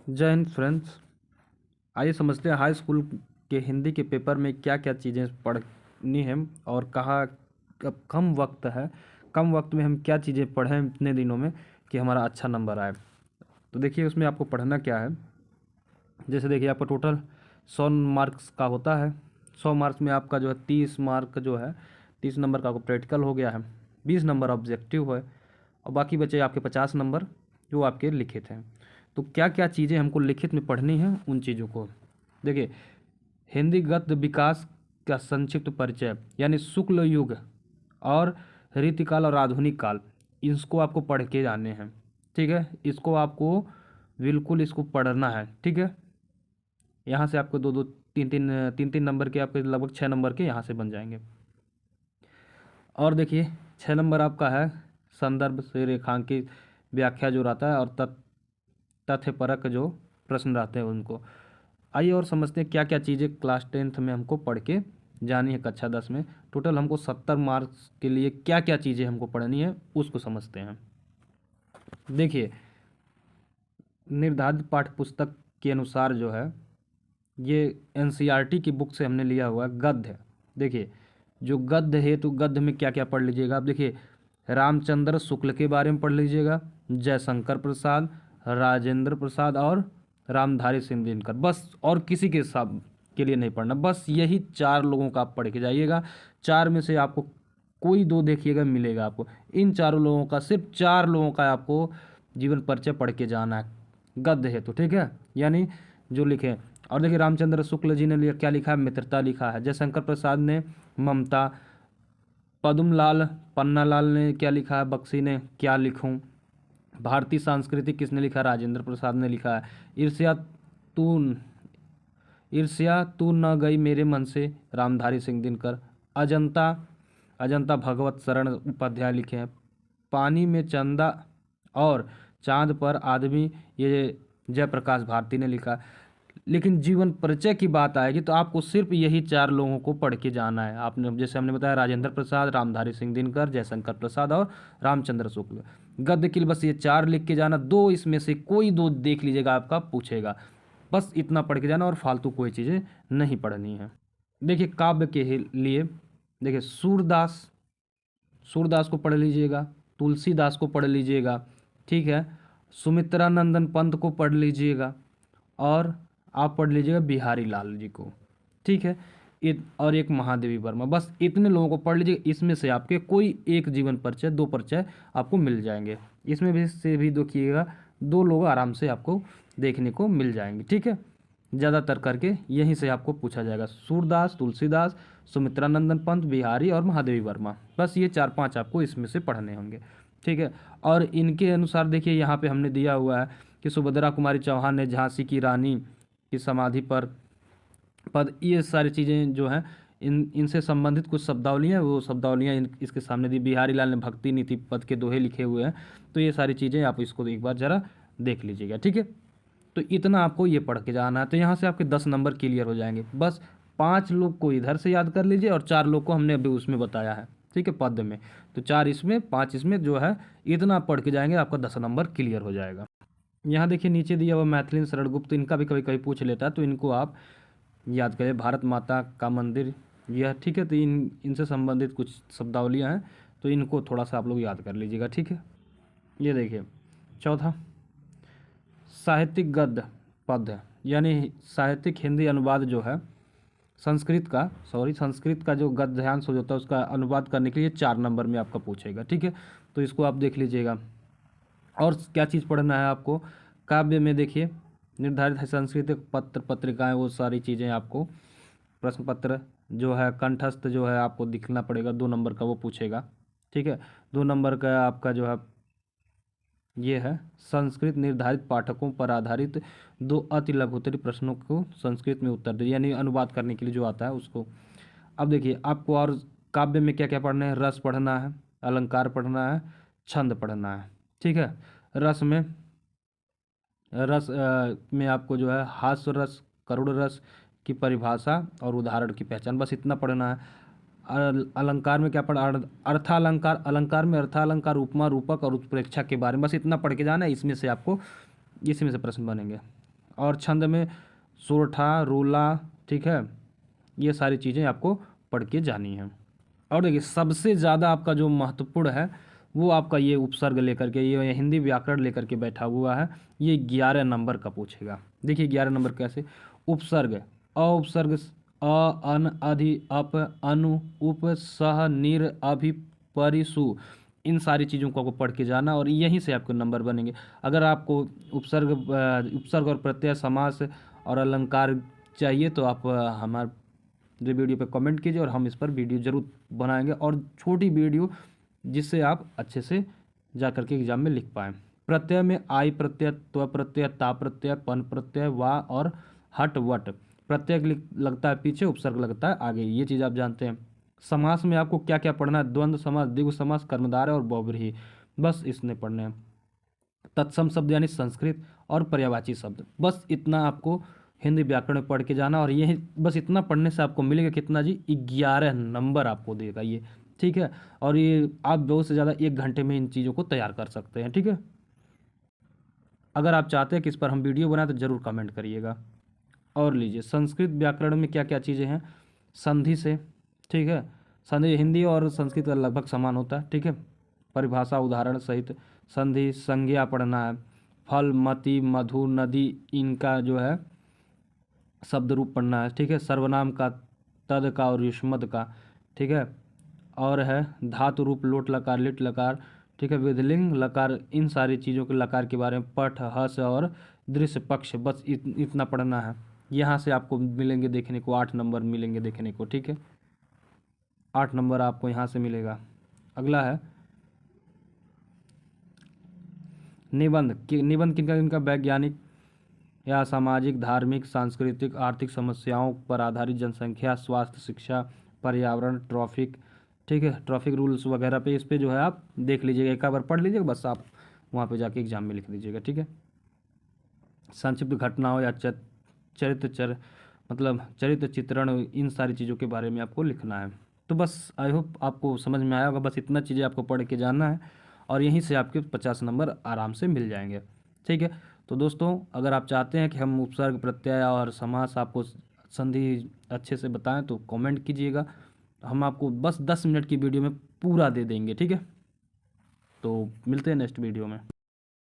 जय हिंद फ्रेंड्स। आइए समझते हैं हाई स्कूल के हिंदी के पेपर में क्या क्या चीज़ें पढ़नी है और कहाँ कब कम वक्त है, कम वक्त में हम क्या चीज़ें पढ़ें इतने दिनों में कि हमारा अच्छा नंबर आए। तो देखिए उसमें आपको पढ़ना क्या है। जैसे देखिए आपका टोटल 100 मार्क्स का होता है। 100 मार्क्स में आपका जो है 30 मार्क जो है 30 नंबर का आपको प्रैक्टिकल हो गया है, 20 नंबर ऑब्जेक्टिव है और बाकी बचे आपके 50 नंबर जो आपके लिखित हैं। तो क्या क्या चीज़ें हमको लिखित में पढ़नी हैं उन चीज़ों को देखिए। हिंदी गद्य विकास का संक्षिप्त परिचय यानी शुक्ल युग और रीतिकाल और आधुनिक काल, इसको आपको पढ़ के जाने हैं। ठीक है, इसको आपको बिल्कुल इसको पढ़ना है। ठीक है, यहाँ से आपको दो दो तीन तीन नंबर के आपके लगभग 6 नंबर के यहाँ से बन जाएंगे। और देखिए 6 नंबर आपका है संदर्भ से रेखांकित व्याख्या जो रहता है और तथ्यपरक जो प्रश्न रहते हैं उनको। आइए और समझते हैं क्या क्या चीज़ें क्लास 10th में हमको पढ़ के जानी है। कक्षा 10 में टोटल हमको 70 मार्क्स के लिए क्या क्या चीज़ें हमको पढ़नी है उसको समझते हैं। देखिए निर्धारित पाठ्य पुस्तक के अनुसार जो है ये एनसीईआरटी की बुक से हमने लिया हुआ है गद्य। देखिए जो गद्य है तो गद्य में क्या क्या पढ़ लीजिएगा आप। देखिए रामचंद्र शुक्ल के बारे में पढ़ लीजिएगा, जयशंकर प्रसाद, राजेंद्र प्रसाद और रामधारी सिंह दिनकर, बस और किसी के सब के लिए नहीं पढ़ना। बस यही 4 लोगों का आप पढ़ के जाइएगा। 4 में से आपको कोई 2 देखिएगा मिलेगा आपको। इन चारों लोगों का, सिर्फ 4 लोगों का आपको जीवन परिचय पढ़ के जाना है गद्य है तो। ठीक है, यानी जो लिखे। और देखिए रामचंद्र शुक्ल जी ने क्या लिखा है, मित्रता लिखा है। जयशंकर प्रसाद ने ममता, पद्मलाल पन्नालाल ने क्या लिखा है, बख्शी ने क्या लिखूं। भारतीय संस्कृति किसने लिखा, राजेंद्र प्रसाद ने लिखा है। ईर्ष्या तू ईर्ष्या तू न गई मेरे मन से, रामधारी सिंह दिनकर। अजंता अजंता भगवत शरण उपाध्याय लिखे हैं। पानी में चंदा और चांद पर आदमी, ये जयप्रकाश भारती ने लिखा। लेकिन जीवन परिचय की बात आएगी तो आपको सिर्फ यही 4 लोगों को पढ़ के जाना है। आपने जैसे हमने बताया राजेंद्र प्रसाद, रामधारी सिंह दिनकर, जयशंकर प्रसाद और रामचंद्र शुक्ल। गद्य के लिए बस ये 4 लिख के जाना। 2 इसमें से कोई 2 देख लीजिएगा, आपका पूछेगा। बस इतना पढ़ के जाना और फालतू कोई चीज़ें नहीं पढ़नी है। देखिए काव्य के लिए देखिए सूरदास को पढ़ लीजिएगा, तुलसीदास को पढ़ लीजिएगा। ठीक है, सुमित्रानंदन पंत को पढ़ लीजिएगा और आप पढ़ लीजिएगा बिहारी लाल जी को। ठीक है, और एक महादेवी वर्मा। बस इतने लोगों को पढ़ लीजिए। इसमें से आपके कोई एक जीवन परिचय, 2 परिचय आपको मिल जाएंगे। इसमें भी से भी देखिएगा 2 लोग आराम से आपको देखने को मिल जाएंगे। ठीक है, ज़्यादातर करके यहीं से आपको पूछा जाएगा। सूरदास, तुलसीदास, सुमित्रानंदन पंत, बिहारी और महादेवी वर्मा, बस ये 4-5 आपको इसमें से पढ़ने होंगे। ठीक है, और इनके अनुसार देखिए यहाँ पे हमने दिया हुआ है कि सुभद्रा कुमारी चौहान ने झांसी की रानी की समाधि पर पद, ये सारी चीज़ें जो हैं इनसे संबंधित कुछ शब्दावलियाँ, वो शब्दावलियाँ इसके सामने दी। बिहारी लाल ने भक्ति नीति पद के दोहे लिखे हुए हैं। तो ये सारी चीज़ें आप इसको एक बार ज़रा देख लीजिएगा। ठीक है, तो इतना आपको ये पढ़ के जाना है। तो यहाँ से आपके 10 नंबर क्लियर हो जाएंगे। बस 5 लोग को इधर से याद कर लीजिए और 4 लोग को हमने अभी उसमें बताया है। ठीक है, पद में तो 4 इसमें, 5 इसमें जो है, इतना पढ़ के जाएंगे आपका 10 नंबर क्लियर हो जाएगा। यहाँ देखिए नीचे दिया हुआ मैथिली शरण गुप्त, इनका भी कभी कभी पूछ लेता है तो इनको आप याद करें। भारत माता का मंदिर यह। ठीक है, तो इनसे संबंधित कुछ शब्दावलियाँ हैं तो इनको थोड़ा सा आप लोग याद कर लीजिएगा। ठीक है, ये देखिए चौथा साहित्यिक गद्य पद्य, यानी साहित्यिक हिंदी अनुवाद जो है संस्कृत का जो गद्यांश होता है उसका अनुवाद करने के लिए 4 नंबर में आपका पूछेगा। ठीक है, तो इसको आप देख लीजिएगा। और क्या चीज़ पढ़ना है आपको काव्य में, देखिए निर्धारित है सांस्कृतिक पत्र पत्रिकाएं, वो सारी चीज़ें आपको। प्रश्न पत्र जो है कंठस्थ जो है आपको दिखना पड़ेगा, 2 नंबर का वो पूछेगा। ठीक है, 2 नंबर का आपका जो है ये है संस्कृत निर्धारित पाठकों पर आधारित 2 अति लघुत्तरी प्रश्नों को संस्कृत में उत्तर दे, यानी अनुवाद करने के लिए जो आता है उसको। अब देखिए आपको और काव्य में क्या क्या पढ़ना है। रस पढ़ना है, अलंकार पढ़ना है, छंद पढ़ना है। ठीक है, रस में आपको जो है हास्य रस, करुण रस की परिभाषा और उदाहरण की पहचान, बस इतना पढ़ना है। अलंकार में क्या पढ़ा, अर्थालंकार। अलंकार में अर्थालंकार, उपमा, रूपक और उत्प्रेक्षा के बारे में, बस इतना पढ़ के जाना है। इसमें से प्रश्न बनेंगे। और छंद में सोरठा, रोला, ठीक है, ये सारी चीज़ें आपको पढ़ के जानी है। और देखिए सबसे ज़्यादा आपका जो महत्वपूर्ण है वो आपका ये उपसर्ग लेकर के, ये हिंदी व्याकरण लेकर के बैठा हुआ है। ये 11 नंबर का पूछेगा। देखिए 11 नंबर कैसे, उपसर्ग, अ उपसर्ग, अ, अन, अधि, अप, अनु, उप, सह, निर, अभि, परिसु, इन सारी चीज़ों को आपको पढ़ के जाना और यहीं से आपको नंबर बनेंगे। अगर आपको उपसर्ग और प्रत्यय, समास और अलंकार चाहिए तो आप हमारे वीडियो पे कमेंट कीजिए और हम इस पर वीडियो ज़रूर बनाएंगे, और छोटी वीडियो जिससे आप अच्छे से जा करके एग्जाम में लिख पाएँ। प्रत्यय में आई प्रत्यय, त्व प्रत्यय, ता प्रत्यय, पन प्रत्यय, वा और हट, वट। प्रत्यय लगता है पीछे, उपसर्ग लगता है आगे, ये चीज़ आप जानते हैं। समास में आपको क्या क्या पढ़ना है, द्वंद्व समास, द्विगु समास, कर्मधारय और बहुब्रीहि, बस इसने पढ़ने हैं। तत्सम शब्द यानी संस्कृत और पर्यायवाची शब्द, बस इतना आपको हिंदी व्याकरण में पढ़ के जाना, और यही बस इतना पढ़ने से आपको मिलेगा कितना जी, 11 नंबर आपको देगा ये, ठीक है। और ये आप बहुत से ज़्यादा 1 घंटे में इन चीज़ों को तैयार कर सकते हैं, ठीक है। अगर आप चाहते हैं कि इस पर हम वीडियो बनाएं तो ज़रूर कमेंट करिएगा। और लीजिए संस्कृत व्याकरण में क्या क्या चीज़ें हैं, संधि से, ठीक है, संधि हिंदी और संस्कृत का लगभग समान होता है, ठीक है। परिभाषा उदाहरण सहित संधि, संज्ञा पढ़ना है, फल, मति, मधु, नदी, इनका जो है शब्द रूप पढ़ना है, ठीक है। सर्वनाम का, तद का और युष्मद का, ठीक है। और है धातु रूप, लोट लकार, लिट लकार, ठीक है, विधिलिंग लकार, इन सारी चीज़ों के लकार के बारे में, पठ, हस और दृश्य पक्ष, बस इतना पढ़ना है। यहाँ से आपको मिलेंगे देखने को 8 नंबर मिलेंगे देखने को, ठीक है। 8 नंबर आपको यहाँ से मिलेगा। अगला है निबंध। निबंध किनका किनका, वैज्ञानिक या सामाजिक, धार्मिक, सांस्कृतिक, आर्थिक समस्याओं पर आधारित, जनसंख्या, स्वास्थ्य, शिक्षा, पर्यावरण, ट्रैफिक, ठीक है, ट्रैफिक रूल्स वगैरह पे, इस पे जो है आप देख लीजिएगा, एक बार पढ़ लीजिएगा, बस आप वहाँ पे जाके एग्जाम में लिख दीजिएगा, ठीक है। संक्षिप्त घटनाओं या चरित्र मतलब चरित्र चित्रण, इन सारी चीज़ों के बारे में आपको लिखना है। तो बस आई होप आपको समझ में आया होगा, बस इतना चीज़ें आपको पढ़ के जानना है और यहीं से आपके 50 नंबर आराम से मिल जाएंगे, ठीक है। तो दोस्तों अगर आप चाहते हैं कि हम उपसर्ग, प्रत्यय और समास आपको संधि अच्छे से बताएं तो कमेंट कीजिएगा, हम आपको बस 10 मिनट की वीडियो में पूरा दे देंगे, ठीक है। तो मिलते हैं नेक्स्ट वीडियो में।